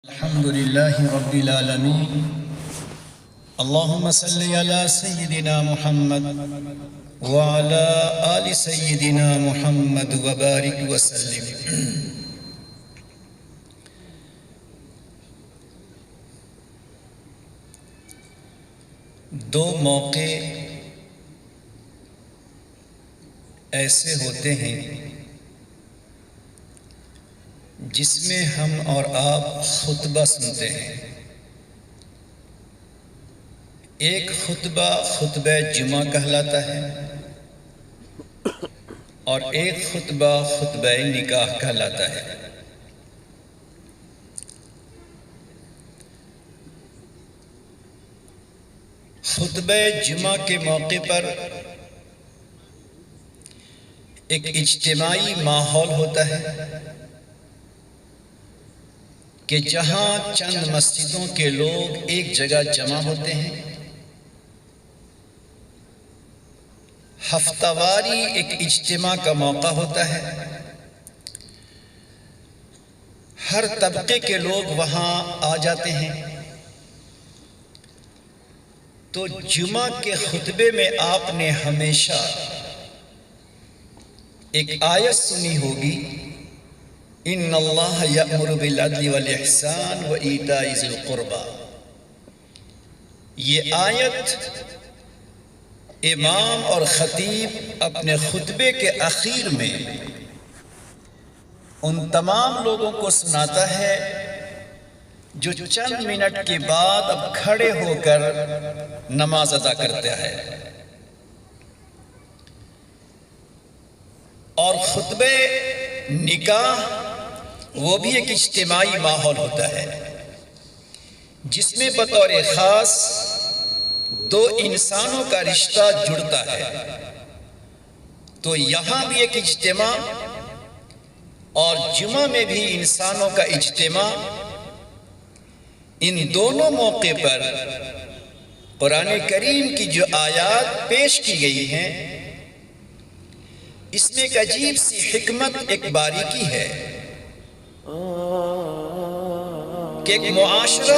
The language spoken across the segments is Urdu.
الحمد لله رب العالمين. اللهم صل على سيدنا محمد وعلى آل سيدنا محمد وبارك وسلم. دو موقع ایسے ہوتے ہیں جس میں ہم اور آپ خطبہ سنتے ہیں. ایک خطبہ جمعہ کہلاتا ہے اور ایک خطبہ نکاح کہلاتا ہے. خطبہ جمعہ کے موقع پر ایک اجتماعی ماحول ہوتا ہے کہ جہاں چند مسجدوں کے لوگ ایک جگہ جمع ہوتے ہیں. ہفتہ واری ایک اجتماع کا موقع ہوتا ہے. ہر طبقے کے لوگ وہاں آ جاتے ہیں. تو جمعہ کے خطبے میں آپ نے ہمیشہ ایک آیت سنی ہوگی، ان اللہ یأمر بالعدل والاحسان وایتاء ذی القربى. یہ آیت امام اور خطیب اپنے خطبے کے اخیر میں ان تمام لوگوں کو سناتا ہے جو چند منٹ کے بعد اب کھڑے ہو کر نماز ادا کرتا ہے. اور خطبے نکاح وہ بھی ایک اجتماعی ماحول ہوتا ہے جس میں بطور خاص دو انسانوں کا رشتہ جڑتا ہے. تو یہاں بھی ایک اجتماع اور جمعہ میں بھی انسانوں کا اجتماع. ان دونوں موقع پر قرآن کریم کی جو آیات پیش کی گئی ہیں اس میں ایک عجیب سی حکمت، ایک باریکی ہے کہ ایک معاشرہ،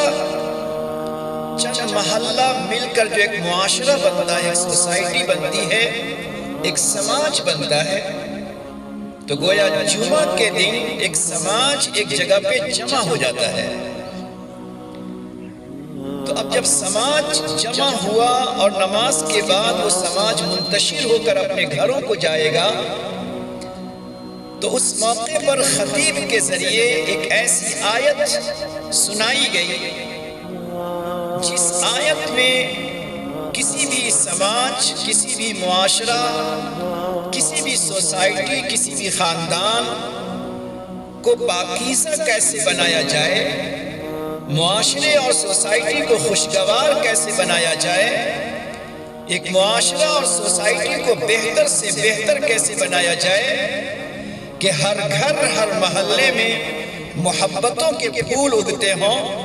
چند محلہ مل کر جو ایک معاشرہ بنتا ہے، ایک سوسائٹی بنتی ہے، ایک سماج بنتا ہے. تو گویا جمعہ کے دن ایک سماج ایک جگہ پہ جمع ہو جاتا ہے. تو اب جب سماج جمع ہوا اور نماز کے بعد وہ سماج منتشر ہو کر اپنے گھروں کو جائے گا، تو اس موقع پر خطیب کے ذریعے ایک ایسی آیت سنائی گئی جس آیت میں کسی بھی سماج، کسی بھی معاشرہ، کسی بھی سوسائٹی، کسی بھی خاندان کو پاکیزہ کیسے بنایا جائے، معاشرے اور سوسائٹی کو خوشگوار کیسے بنایا جائے، ایک معاشرہ اور سوسائٹی کو بہتر سے بہتر کیسے بنایا جائے کہ ہر گھر، ہر محلے میں محبتوں کے پھول اگتے ہوں،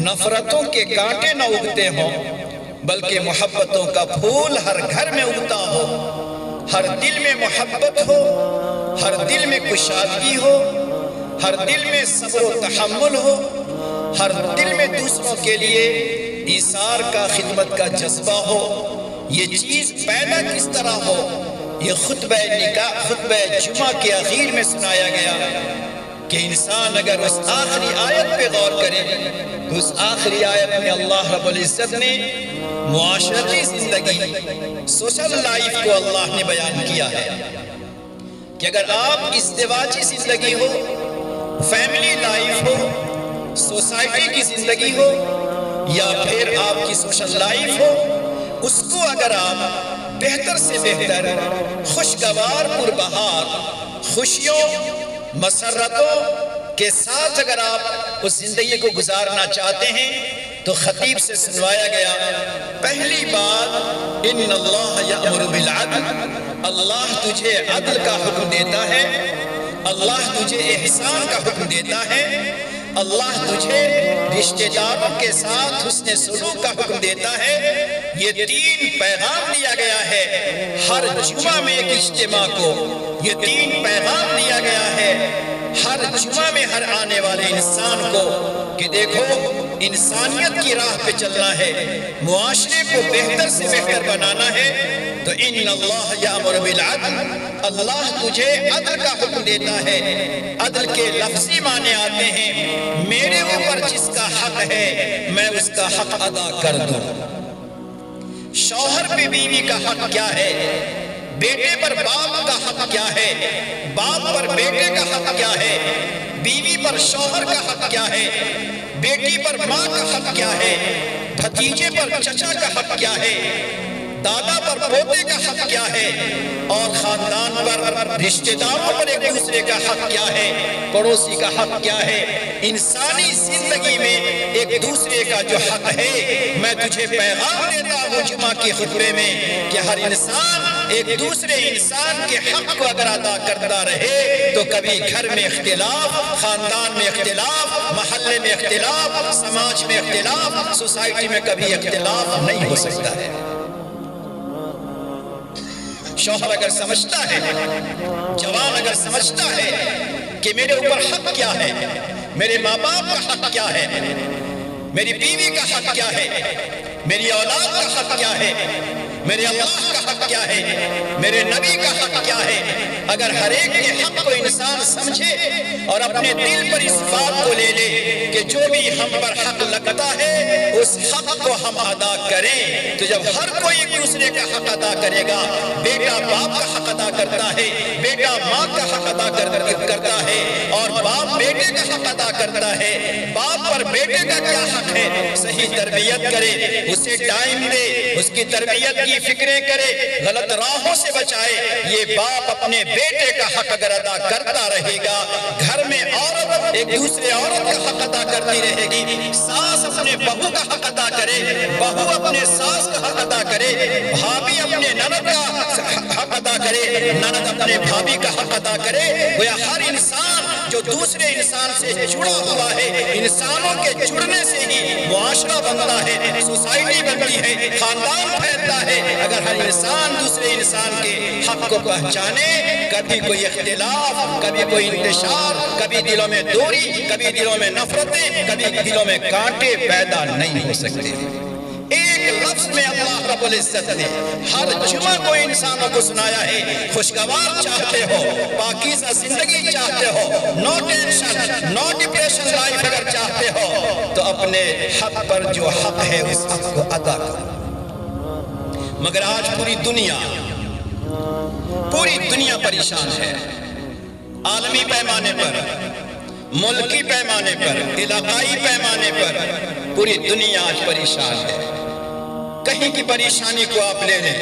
نفرتوں کے کانٹے نہ اگتے ہوں، بلکہ محبتوں کا پھول ہر گھر میں اگتا ہو، ہر دل میں محبت ہو، ہر دل میں کشادگی ہو، ہر دل میں صبر و تحمل ہو، ہر دل میں دوسروں کے لیے ایثار کا، خدمت کا جذبہ ہو. یہ چیز پیدا کس طرح ہو، یہ خطبہ نکاح، خطبہ جمعہ کے اخیر میں سنایا گیا کہ انسان اگر اس آخری آیت پہ غور کرے تو اس آخری آیت میں اللہ رب العزت نے معاشرتی زندگی، سوشل لائف کو اللہ نے بیان کیا ہے کہ اگر آپ ازدواجی زندگی ہو، فیملی لائف ہو، سوسائٹی کی زندگی ہو، یا پھر آپ کی سوشل لائف ہو، اس کو اگر آپ بہتر سے بہتر، خوشگوار، پربہار، خوشیوں، مسرتوں کے ساتھ اگر آپ اس زندگی کو گزارنا چاہتے ہیں تو خطیب سے سنوایا گیا پہلی بات، ان اللہ یأمر بالعدل، اللہ تجھے عدل کا حکم دیتا ہے، اللہ تجھے احسان کا حکم دیتا ہے، اللہ تجھے رشتہ داروں کے ساتھ حسن سلوک کا حکم دیتا ہے. یہ تین پیغام دیا گیا ہے ہر جمعہ میں ایک اجتماع کو. یہ تین پیغام دیا گیا ہے ہر جمعہ میں ہر آنے والے انسان کو کہ دیکھو انسانیت کی راہ پہ چلنا ہے، معاشرے کو بہتر سے بہتر بنانا ہے، تو ان اللہ یامر بالعدل، اللہ تجھے عدل کا حکم دیتا ہے۔ عدل کے لفظی معنی آتے ہیں میرے اوپر جس کا حق ہے میں اس کا حق ادا کر دوں۔ شوہر پہ بیوی کا حق کیا ہے، بیٹے پر باپ کا حق کیا ہے، باپ پر بیٹے کا حق کیا ہے، بیوی پر شوہر کا حق کیا ہے، بیٹی پر ماں کا حق کیا ہے، بھتیجے پر چچا کا حق کیا ہے، دادا پر پوتے کا حق کیا ہے، اور خاندان پر رشتہ داروں پر ایک دوسرے کا حق کیا ہے، پڑوسی کا حق کیا ہے۔ انسانی زندگی میں ایک دوسرے کا جو حق ہے، میں تجھے پیغام دیتا ہوں جمعہ کے خطبے میں کہ ہر انسان ایک دوسرے انسان کے حق کو اگر ادا کرتا رہے تو کبھی گھر میں اختلاف، خاندان میں اختلاف، محلے میں اختلاف، سماج میں اختلاف، سوسائٹی میں کبھی اختلاف نہیں ہو سکتا ہے۔ شوہر اگر سمجھتا ہے، جوان اگر سمجھتا ہے کہ میرے اوپر حق کیا ہے، میرے ماں باپ کا حق کیا ہے، میری بیوی کا حق کیا ہے، میری اولاد کا حق کیا ہے، میرے اللہ کا حق کیا ہے، میرے نبی کا حق کیا ہے، اگر ہر ایک کے حق کو انسان سمجھے اور اپنے دل پر اس بات کو لے لے کہ جو بھی ہم پر حق لگتا ہے اس حق کو ہم ادا کریں، تو جب ہر کوئی ایک دوسرے کا حق ادا کرے گا، بیٹا باپ کا حق ادا کرتا ہے، بیٹا ماں کا حق ادا کرتا ہے، اور باپ بیٹے کا حق ادا کرتا ہے، باپ پر بیٹے کا کیا حق ہے، صحیح تربیت کرے، اسے ٹائم دے، اس کی تربیت کی فکریں کرے، غلط راہوں سے بچائے۔ یہ باپ اپنے بیٹے کا حق اگر ادا کرتا رہے گا، گھر میں عورت ایک دوسرے عورت کا حق ادا کرتی رہے گی، ساس اپنے بہو کا حق ادا کرے، بہو اپنے ساس کا حق ادا کرے، بھابھی اپنے نند کا حق ادا کرے، نند اپنے بھابھی کا حق ادا کرے، گویا ہر انسان جو دوسرے انسان سے جڑا ہوا ہے، انسانوں کے جڑنے سے ہی معاشرہ بنتا ہے، سوسائٹی بنتی ہے، خاندان پھیلتا ہے۔ اگر ہر انسان دوسرے انسان کے حق کو پہچانے، کبھی کوئی اختلاف، کبھی کوئی انتشار، کبھی دلوں میں دوری، کبھی دلوں میں نفرتیں، کبھی دلوں میں کانٹے پیدا نہیں ہو سکتے۔ ایک لفظ میں اللہ رب العزت نے ہر جمعہ کو انسانوں کو سنایا ہے، خوشگوار چاہتے ہو، پاکیزہ زندگی چاہتے ہو، no tension, know depression life اگر چاہتے ہو تو اپنے حق پر جو حق ہے اس حق کو ادا کرو۔ مگر آج پوری دنیا پریشان ہے، عالمی پیمانے پر، ملکی پیمانے پر، علاقائی پیمانے پر پوری دنیا آج پریشان ہے۔ کہیں کی پریشانی کو آپ لے لیں،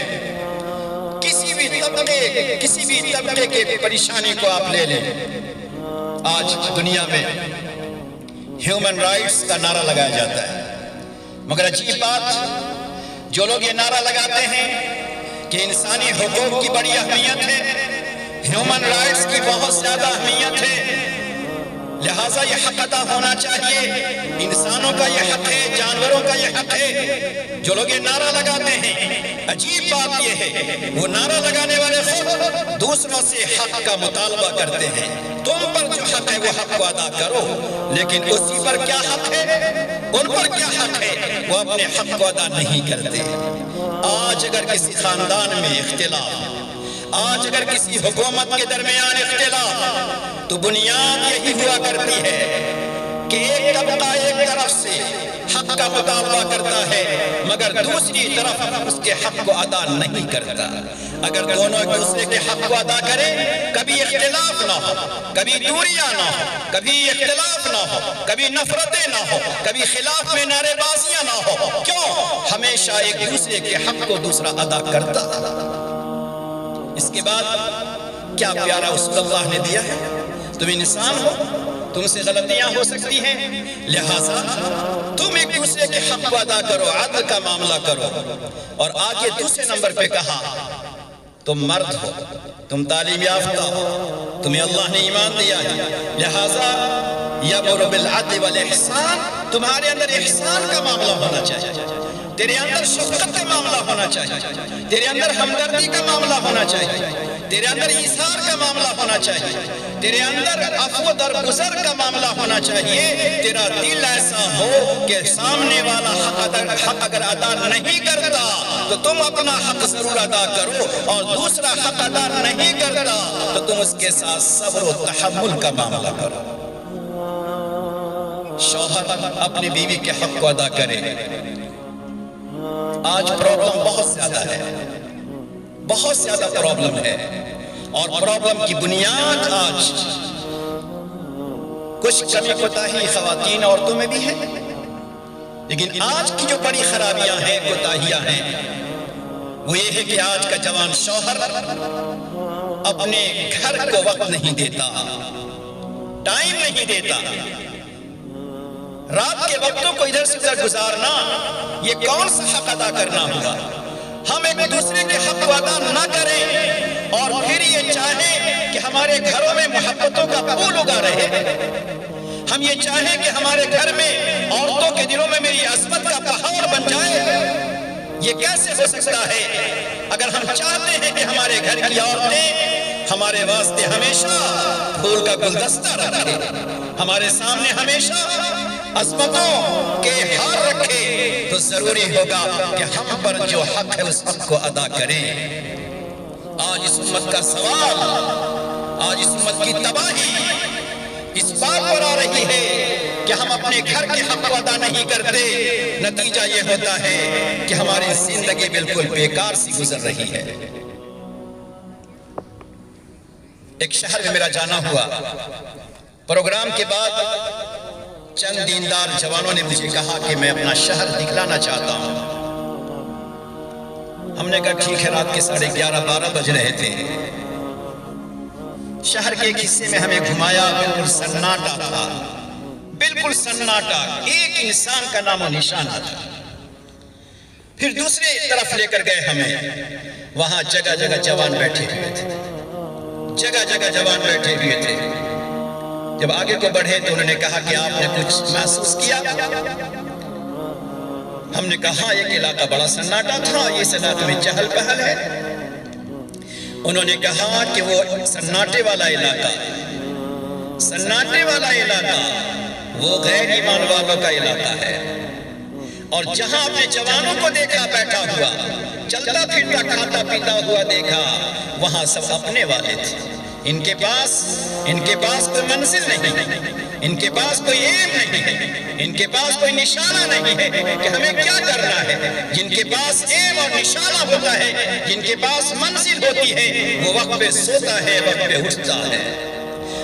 کسی بھی طبقے کے پریشانی کو آپ لے لیں، آج دنیا میں ہیومن رائٹس کا نعرہ لگایا جاتا ہے، مگر عجیب بات، جو لوگ یہ نعرہ لگاتے ہیں کہ انسانی حقوق کی بڑی اہمیت ہے، ہیومن رائٹس کی بہت زیادہ اہمیت ہے، لہٰذا یہ حق ادا ہونا چاہیے، انسانوں کا یہ حق ہے، جانوروں کا یہ حق ہے، جو لوگ یہ نعرہ لگاتے ہیں، عجیب بات یہ ہے وہ نعرہ لگانے والے خود دوسروں سے حق کا مطالبہ کرتے ہیں، تم پر جو حق ہے وہ حق کو ادا کرو، لیکن اسی پر کیا حق ہے، ان پر کیا حق ہے، وہ اپنے حق کو ادا نہیں کرتے۔ آج اگر کسی خاندان میں اختلاف، آج اگر کسی حکومت کے درمیان اختلاف، تو بنیاد یہی ہوا کرتی ہے کہ ایک طبقہ ایک طرف سے حق کا مطالبہ کرتا ہے مگر دوسری طرف اس کے حق کو ادا نہیں کرتا۔ اگر دونوں ایک دوسرے کے حق کو ادا کریں، کبھی اختلاف نہ ہو، کبھی دوریاں نہ ہو، کبھی اختلاف نہ ہو، کبھی نفرتیں نہ ہو، کبھی خلاف میں نعرے بازیاں نہ ہو، کیوں؟ ہمیشہ ایک دوسرے کے حق کو دوسرا ادا کرتا۔ اس کے بعد کیا پیارا اصول اللہ نے دیا ہے، تم انسان ہو، تم سے غلطیاں ہو سکتی ہیں، لہٰذا تم ایک دوسرے کے حق کو ادا کرو، عدل کا معاملہ کرو۔ اور آگے دوسرے نمبر پہ کہا تم مرد ہو، تم تعلیم یافتہ ہو، تمہیں اللہ نے ایمان دیا ہے، لہٰذا یأمر بالعدل والاحسان، تمہارے اندر احسان کا معاملہ ہونا چاہیے، تیرے اندر شفقت کا معاملہ ہونا چاہیے، تیرے اندر ہمدردی کا معاملہ ہونا چاہیے، تیرے اندر ایثار کا معاملہ ہونا چاہیے، تیرے اندر عفو درگزر کا معاملہ ہونا چاہیے. تیرا دل ایسا ہو کہ سامنے والا حق اگر ادا نہیں کرتا تو تم اپنا حق ضرور ادا کرو, اور دوسرا حق ادا نہیں کرتا تو تم اس کے ساتھ صبر و تحمل کا معاملہ کرو. شوہر اپنی بیوی کے حق کو ادا کرے. آج پرابلم بہت زیادہ ہے, بہت زیادہ پرابلم ہے, اور پرابلم کی بنیاد آج کچھ کمی کوتاہی خواتین عورتوں میں بھی ہے, لیکن آج کی جو بڑی خرابیاں ہیں, کوتاہیاں ہیں, وہ یہ ہے کہ آج کا جوان شوہر اپنے گھر کو وقت نہیں دیتا, ٹائم نہیں دیتا. رات کے وقتوں کو ادھر سے ادھر گزارنا, یہ کون سا حق ادا کرنا ہوگا؟ ہم ایک دوسرے کے حق کو ادا نہ کریں اور پھر یہ چاہیں کہ ہمارے گھروں میں محبتوں کا پھول اگا رہے. ہم یہ چاہیں کہ ہمارے گھر میں عورتوں کے دلوں میں میری عظمت کا پہاڑ بن جائے. یہ کیسے ہو سکتا ہے؟ اگر ہم چاہتے ہیں کہ ہمارے گھر کی عورتیں ہمارے واسطے ہمیشہ پھول کا گلدستہ رکھے, ہمارے سامنے ہمیشہ عظمتوں کے ہار رکھے, تو ضروری ہوگا کہ ہم پر جو حق ہے اس حق کو ادا کریں. آج اس امت کا سوال, آج اس امت کی تباہی اس بات پر آ رہی ہے کہ ہم اپنے گھر کے حق کو ادا نہیں کرتے. نتیجہ یہ ہوتا ہے کہ ہماری زندگی بالکل بیکار سی گزر رہی ہے. ایک شہر میں میرا جانا ہوا. پروگرام کے بعد چند دیندار جوانوں نے مجھے کہا کہ میں اپنا شہر دکھلانا چاہتا ہوں. ہم نے کہا ٹھیک ہے. رات کے 11:30-12 بج رہے تھے. شہر کے ایک حصے میں ہمیں گھمایا, بالکل سناٹا تھا, بالکل سناٹا, ایک انسان کا نام و نشان نہ تھا. پھر دوسرے طرف لے کر گئے ہمیں, وہاں جگہ جگہ جوان بیٹھے ہوئے تھے, جگہ جگہ جوان بیٹھے ہوئے تھے. جب آگے کو بڑھے تو انہوں نے کہا کہ آپ نے کچھ محسوس کیا؟ ہم نے کہا ایک علاقہ بڑا سناٹا تھا, یہ سناٹے میں چہل پہل ہے. انہوں نے کہا کہ وہ سناٹے والا علاقہ, سناٹے والا علاقہ وہ غیر ایمان والوں کا علاقہ ہے, اور جہاں اپنے جوانوں کو دیکھا بیٹھا ہوا, چلتا پھرتا کھاتا پیتا ہوا دیکھا, وہاں سب اپنے والے تھے. ان کے پاس کوئی منزل نہیں, ان کے پاس کوئی ایم نہیں ہے, ان کے پاس کوئی نشانہ نہیں ہے کہ ہمیں کیا کرنا ہے. جن کے پاس ایم اور نشانہ ہوتا ہے, جن کے پاس منزل ہوتی ہے, وہ وقت پہ سوتا ہے, وقت پہ اٹھتا ہے.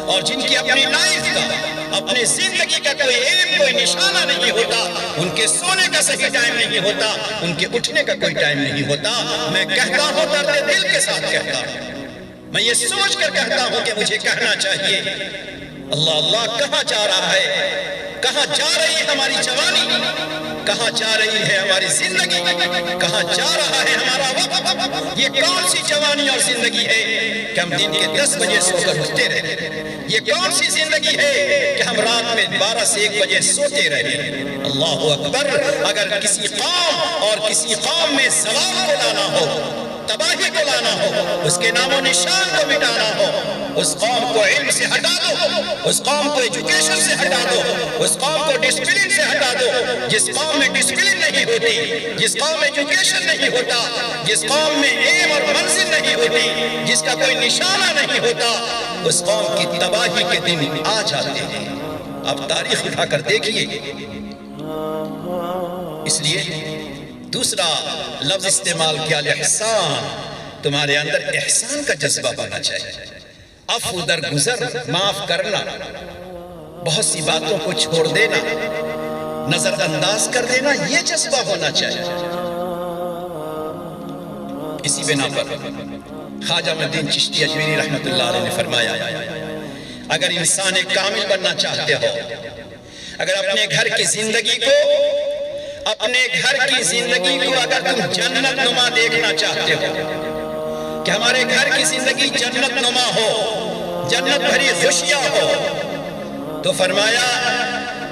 اور جن کی اپنی لائف کا, اپنی زندگی کا کوئی ایم, کوئی نشانہ نہیں ہوتا, ان کے سونے کا صحیح ٹائم نہیں ہوتا, ان کے اٹھنے کا کوئی ٹائم نہیں ہوتا. میں کہتا ہوں, درد دل کے ساتھ کہتا ہوں, میں یہ سوچ کر کہتا ہوں کہ مجھے کہنا چاہیے, اللہ اللہ کہاں جا رہا ہے, کہاں جا رہی ہے ہماری جوانی, کہاں جا رہی ہے ہماری زندگی, کہاں جا رہا ہے ہمارا وقت. یہ کون سی جوانی اور زندگی ہے کہ ہم دن کے 10 بجے سو کر اٹھتے رہے؟ یہ کون سی زندگی ہے کہ ہم رات میں 12 سے 1 بجے سوتے رہے؟ اللہ اکبر. اگر کسی قوم اور کسی قوم میں زوال کو لانا ہو, تباہی کو لانا ہو, اس کے نام و نشان کو مٹانا ہو, اس قوم کو علم سے ہٹا دو, اس قوم کو ایجوکیشن سے ہٹا دو, اس قوم کو ڈسپلن سے ہٹا دو. جس قوم میں ڈسپلن نہیں ہوتی, جس قوم میں ایجوکیشن نہیں ہوتا, جس قوم میں ایم اور منزل نہیں ہوتی, جس کا کوئی نشانہ نہیں ہوتا, اس قوم کی تباہی کے دن آ جاتے ہیں. آپ تاریخ اٹھا کر دیکھیے. اس لیے دوسرا لفظ استعمال کیا, احسان. تمہارے اندر احسان کا جذبہ ہونا چاہیے, عفو درگزر, معاف کرنا, بہت سی باتوں کو چھوڑ دینا, نظر انداز کر دینا, یہ جذبہ ہونا چاہیے. اسی بنا پر خواجہ معین چشتی اجمیری رحمت اللہ علیہ نے فرمایا, اگر انسان ایک کامل بننا چاہتے ہو, اگر اپنے گھر کی زندگی کو اگر تم جنت نما دیکھنا چاہتے ہو, کہ ہمارے گھر کی زندگی جنت نما ہو, جنت بھری خوشیاں ہو, تو فرمایا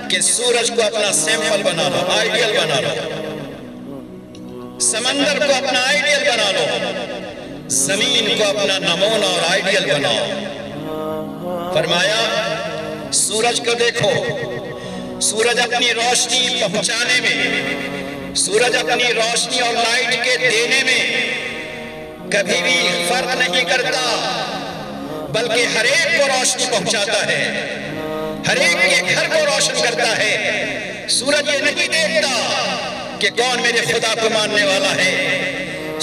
کہ سورج کو اپنا سیمپل بنا لو, آئیڈیل بنا لو, سمندر کو اپنا آئیڈیل بنا لو, زمین کو اپنا نمونہ اور آئیڈیل بناؤ, فرمایا سورج کو دیکھو، سورج اپنی روشنی پہنچانے میں، سورج اپنی روشنی اور لائٹ کے دینے میں کبھی بھی فرق نہیں کرتا، بلکہ ہر ایک کو روشنی پہنچاتا ہے، ہر ایک کے گھر کو روشن کرتا ہے۔ سورج یہ نہیں دیکھتا کہ کون میرے خدا کو ماننے والا ہے،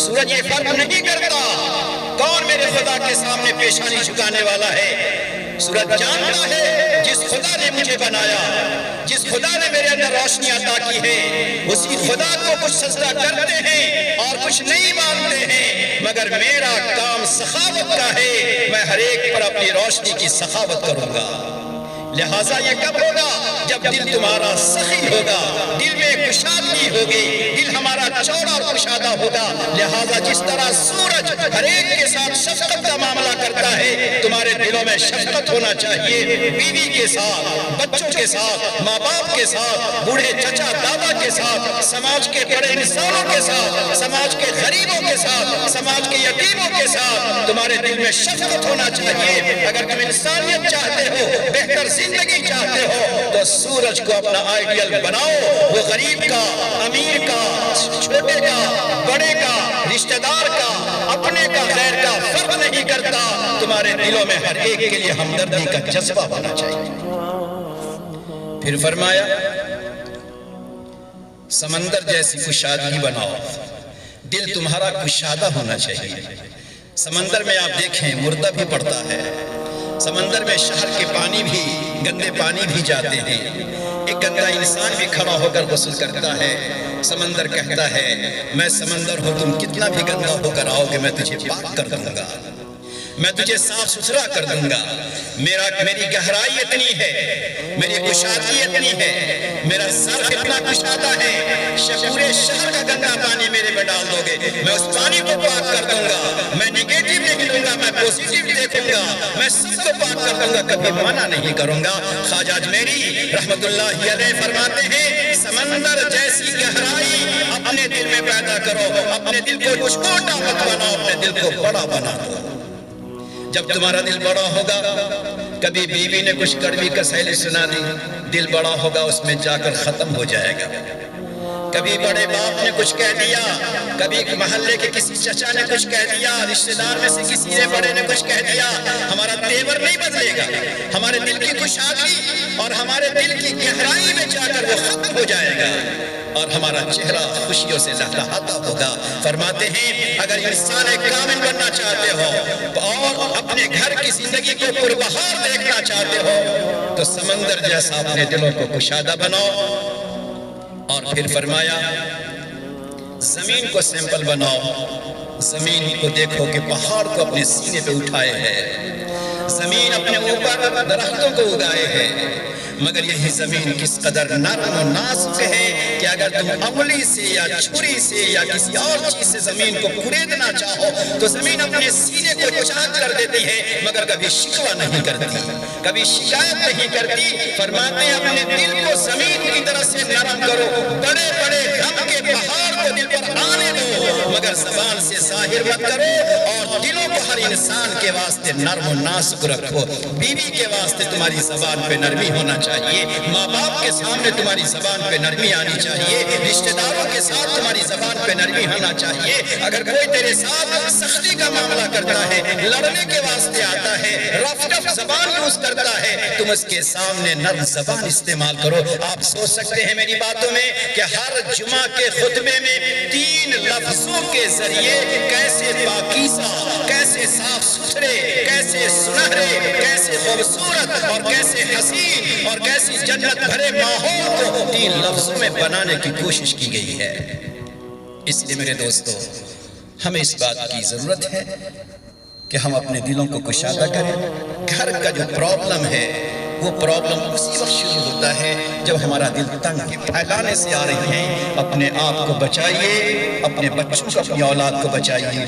سورج یہ فرق نہیں کرتا کون میرے خدا کے سامنے پیشانی جھکانے والا ہے۔ سورج جانتا ہے جس خدا نے مجھے بنایا، جس خدا نے میرے اندر روشنی عطا کی ہے، اسی خدا کو کچھ سجدہ کرتے ہیں اور کچھ نہیں مانتے ہیں، مگر میرا کام سخاوت کا ہے، میں ہر ایک پر اپنی روشنی کی سخاوت کروں گا۔ لہٰذا یہ کب ہوگا؟ جب دل تمہارا سخی ہوگا، دل میں کشادگی ہوگی، دل ہمارا چوڑا اور کشادہ ہوگا۔ لہٰذا جس طرح سورج ہر ایک کے ساتھ شفقت کا معاملہ کرتا ہے، تمہارے دلوں میں شفقت ہونا چاہیے، بیوی کے ساتھ، بچوں کے ساتھ، ماں باپ کے ساتھ، بوڑھے چچا دادا کے ساتھ، سماج کے بڑے انسانوں کے ساتھ، سماج کے غریبوں کے ساتھ، سماج کے یتیموں کے ساتھ تمہارے دل میں شفقت ہونا چاہیے۔ اگر تم انسانیت چاہتے ہو، بہتر زندگی چاہتے ہو، تو سورج کو اپنا آئیڈیل بناؤ۔ وہ غریب کا، امیر کا، چھوٹے کا، بڑے کا، رشتہ دار کا، اپنے کا، غیر کا فرق نہیں کرتا، تمہارے دلوں میں ہر ایک کے لیے ہمدردی کا جذبہ ہونا چاہیے۔ پھر فرمایا سمندر جیسی کشادگی بناؤ، دل تمہارا کشادہ ہونا چاہیے۔ سمندر میں آپ دیکھیں مردہ بھی پڑتا ہے، سمندر میں شہر کے پانی بھی، گندے پانی بھی جاتے ہیں، ایک گندا انسان بھی کھڑا ہو کر غسل کرتا ہے، سمندر کہتا ہے میں سمندر ہوں، تم کتنا بھی گندا ہو کر آؤ گے میں تجھے پاک کر دوں گا، میں تجھے صاف ستھرا کر دوں گا، میری گہرائی اتنی ہے، میری کشادگی اتنی ہے، میرا سر اتنا کشادہ ہے، پورے شہر کا گندا پانی میرے میں ڈال دو گے، میں اس پانی کو پاک کر دوں گا، میں نگیٹیو نہیں دوں گا، میں پوزیٹیو دیکھوں گا، میں سب کو پاک کر دوں گا، کبھی منع نہیں کروں گا۔ خواجہ اجمیری رحمت اللہ علیہ فرماتے ہیں سمندر جیسی گہرائی اپنے دل میں پیدا کرو، اپنے دل کو چھوٹا مت بناؤ، اپنے دل کو بڑا بناؤ۔ جب تمہارا دل بڑا ہوگا، کبھی بیوی نے کچھ کڑوی کسیلی سنا دی، دل بڑا ہوگا اس میں جا کر ختم ہو جائے گا۔ کبھی بڑے باپ نے کچھ کہہ دیا، کبھی محلے کے کسی چچا نے کچھ کہہ دیا، رشتہ دار میں سے کسی نے بڑے نے کچھ کہہ دیا، ہمارا تیور نہیں بدلے گا، ہمارے دل کی کشادگی اور ہمارے دل کی گہرائی میں جا کر وہ ختم ہو جائے گا اور ہمارا چہرہ خوشیوں سے لہلہاتا ہوگا۔ فرماتے ہیں اگر انسان ایک کامل بننا چاہتے ہو اور اپنے گھر کی زندگی کو پربہار دیکھنا چاہتے ہو تو سمندر جیسا اپنے دلوں کو کشادہ بناؤ۔ اور پھر فرمایا زمین کو سیمپل بناؤ، زمین کو دیکھو کہ پہاڑ کو اپنے سینے پہ اٹھائے ہے، زمین اپنے اوپر درختوں کو اگائے ہے، مگر یہی زمین کس قدر نرم و نازک ہے کہ اگر تم انگلی سے یا چھری سے یا کسی اور چیز سے زمین کو کریدنا چاہو تو زمین اپنے سینے کو چاک کر دیتی ہے، مگر کبھی شکوہ نہیں کرتی، کبھی شکایت نہیں کرتی۔ فرماتے ہیں اپنے دل کو زمین کی طرح سے نرم کرو، بڑے بڑے غم کے پہاڑ کو دل پر آنے دو، مگر زبان سے ظاہر مت کرو، اور دلوں کو ہر انسان کے واسطے نرم و نازک رکھو۔ بیوی کے واسطے تمہاری زبان پہ نرمی ہونا چاہیے، ماں باپ کے سامنے تمہاری زبان پہ نرمی آنی چاہیے، رشتہ داروں کے ساتھ تمہاری زبان پہ نرمی ہونا چاہیے۔ اگر کوئی تیرے ساتھ سختی کا معاملہ کرتا ہے، لڑنے کے واسطے آتا ہے، رف ٹف زبان یوز کرتا ہے، تم اس کے سامنے نرم زبان استعمال کرو۔ آپ سوچ سکتے ہیں میری باتوں میں کہ ہر جمعہ کے خطبے میں 3 لفظوں کے ذریعے کیسے پاکیزہ، کیسے صاف ستھرے، کیسے سنہرے، کیسے خوبصورت اور کیسے حسین اور کیسی جنت بھرے ماحول کو 3 لفظوں میں بنانے کی کوشش کی گئی ہے۔ اس لیے میرے دوستو ہمیں اس بات کی ضرورت ہے کہ ہم اپنے دلوں کو کشادہ کریں۔ گھر کا جو پرابلم ہے وہ پرابلم اسی وقت شروع ہوتا ہے جب ہمارا دل تنگ پھیلانے سے آ رہی ہیں۔ اپنے آپ کو بچائیے، اپنے بچوں کو، اپنی اولاد کو بچائیے۔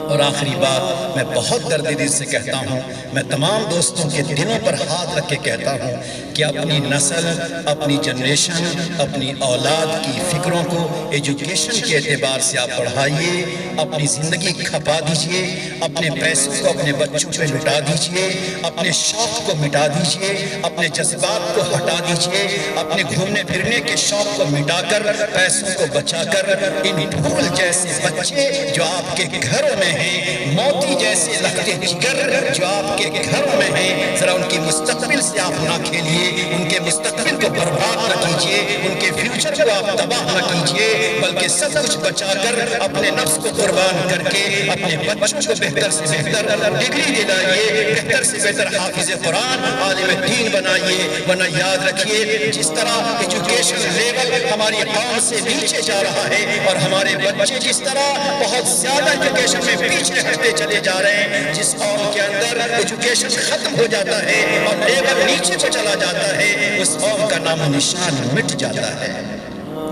اور آخری بات میں بہت درد دل سے کہتا ہوں، میں تمام دوستوں کے دلوں پر ہاتھ رکھ کے کہتا ہوں کہ اپنی نسل، اپنی جنریشن، اپنی اولاد کی فکروں کو ایجوکیشن کے اعتبار سے آپ بڑھائیے، اپنی زندگی کھپا دیجئے، اپنے پیسوں کو اپنے بچوں پہ لٹا دیجئے، اپنے شوق کو مٹا دیجئے، اپنے جذبات کو ہٹا دیجئے، اپنے گھومنے پھرنے کے شوق کو مٹا کر پیسوں کو بچا کر ان پھول جیسے بچے جو آپ کے گھروں میں ہیں، موتی جیسے لگتے جگر جو آپ کے گھروں میں ہیں، ذرا ان کی مستقبل سے آپ نہ کھیلیے، ان کے مستقبل کو برباد نہ کیجیے، ان کے فیوچر کو آپ تباہ نہ کیجیے، بلکہ سب کچھ بچا کر اپنے نفس کو قربان کر کے اپنے بچوں کو بہتر سے بہتر ڈگری دلائیے، بہتر سے بہتر حافظ قرآن، عالم دین بنائیے، ورنہ یاد رکھیے جس طرح ایجوکیشن لیول ہماری قوم سے نیچے جا رہا ہے اور ہمارے بچے جس طرح بہت زیادہ ایجوکیشن میں پیچھے ہٹتے چلے جا رہے ہیں، جس قوم کے اندر ایجوکیشن ختم ہو جاتا ہے اور لیول نیچے کو چلا جاتا ہے، اس قوم کا نام و نشان مٹ جاتا ہے۔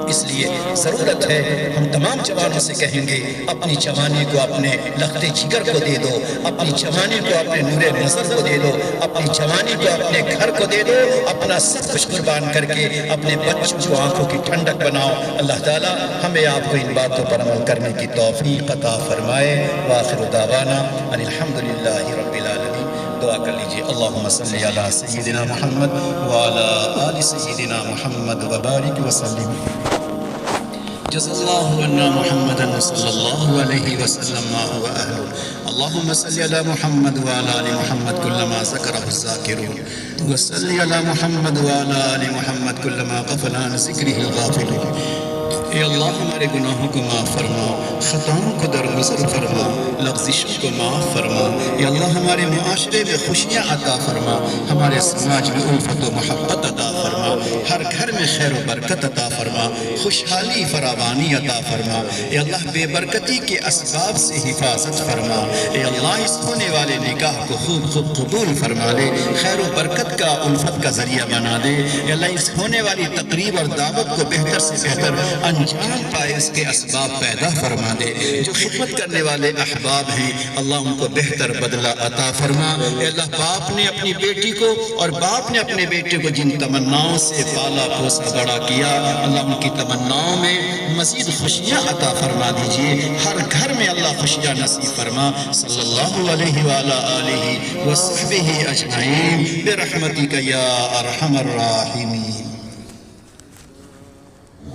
اس لیے ضرورت ہے ہم تمام جوانوں سے کہیں گے اپنی جوانی کو اپنے لخت جگر کو دے دو، اپنی جوانی کو اپنے نور نظر کو دے دو، اپنی جوانی کو اپنے گھر کو دے دو، اپنا سب کچھ قربان کر کے اپنے بچوں کو آنکھوں کی ٹھنڈک بناؤ۔ اللہ تعالی ہمیں آپ کو ان باتوں پر عمل کرنے کی توفیق عطا فرمائے۔ وآخر دعوانا ان الحمدللہ رب العالمین۔ دعا کر لیجئے، اللہم صلی علی سیدنا محمد وعلی آل سیدنا محمد وبارک وسلم۔ جزا اللہ عنا محمدا صلی اللہ علیہ وسلم ما هو اہل۔ اللہم صلی علی محمد وعلی آل محمد کلما ذکرہ الذاکرون، وصلی علی محمد وعلی آل محمد کلما غفل عن ذکرہ الغافلون۔ اے اللہ ہمارے گناہوں کو معاف فرما، خطاؤں کو درگزر فرما، لغزشوں کو معاف فرما۔ اے اللہ ہمارے معاشرے میں خوشیاں عطا فرما، ہمارے سماج میں الفت و محبت عطا فرما، ہر گھر میں خیر و برکت عطا فرما، خوشحالی فراوانی عطا فرما۔ اے اللہ بے برکتی کے اسباب سے حفاظت فرما۔ اے اللہ اس ہونے والے نکاح کو خوب قبول فرما لے، خیر و برکت کا الفت کا ذریعہ بنا دے۔ اے اللہ اس ہونے والی تقریب اور دعوت کو بہتر سے بہتر انجام پائے، اس کے اسباب پیدا فرما دے۔ جو خدمت کرنے والے احباب ہیں اللہ ان کو بہتر بدلہ عطا فرما۔ اے اللہ باپ نے اپنی بیٹی کو اور باپ نے اپنے بیٹے کو جن تمناؤں سے پالا پوسا بڑا کیا، اللہ ان کی تمناؤں میں مزید خوشیاں عطا فرما دیجئے۔ ہر گھر میں اللہ خوشیاں نصیب فرما۔ صلی اللہ علیہ وآلہ آلہ وصحبہ اجمعین برحمتک یا ارحم الراحمین۔